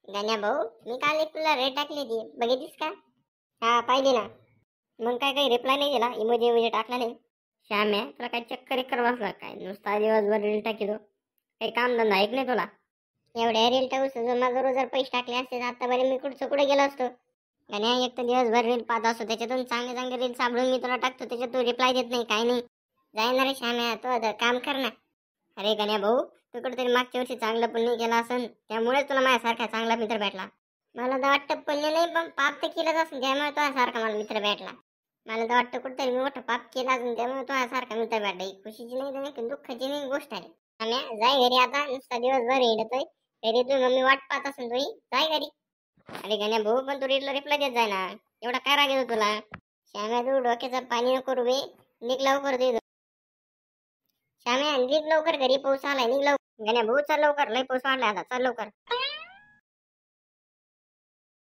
गण्या भाऊ, मी काल एक तुला रेट टाकली होती, बघितलीस का? हा, पाहिली ना. मग काय काही रिप्लाय नाही दिला, इमोजी इमोजी टाकला नाही. श्याम आहे, तुला काय चक्कर एकर बसला काय? नुसता दिवसभर रील टाकी दो, काही काम धंदा ऐक नाही तुला? एवढ्या रील टाकून माझं रोज जर पैसे टाकले असते तर आतापर्यंत मी कुठे गेलो असतो. आणि एक तर दिवसभर रील पाहत असतो, त्याच्यातून चांगले चांगले रील सापडून मी तुला टाकतो, त्याच्यात तू रिप्लाय देत नाही, काही नाही. जाईना रे श्याम्या, तू आता काम कर ना. अरे गण्या भाऊ, तू कुठेतरी मागच्या वर्षी चांगलं पुण्य केलं असन, त्यामुळेच तुला माझ्यासारखा चांगला मित्र भेटला. मला तर वाटतं पुण्य नाही, पण पाप तर केलंच असेल, त्यामुळे तुझ्यासारखा मला मित्र भेटला. मला तर वाटतं कुठेतरी मी मोठं पाप केलं असेल, त्यामुळे तुझ्यासारखा मित्र भेटला. ही खुशीची नाही तर दुःखाची नाही गोष्ट आहे. श्याम्या, जाय घरी आता, नुसता दिवसभर हिंडतोय घरी, तू मम्मी वाट पाहत असेल तुही, जाय घरी. अरे गण्या भाऊ, पण तू रीलला रिप्लाय देत जाय ना, एवढा काय राग येतो तुला? श्याम्या, तू डोक्याचं पाणी नको करू बे, निघ लवकर दे. श्याम्या, निघ लवकर, घरी पाऊस आलाय, निघ लवकर. गण्या भाऊ चल लवकर, लय पाऊस वाढलाय आता, चल लवकर.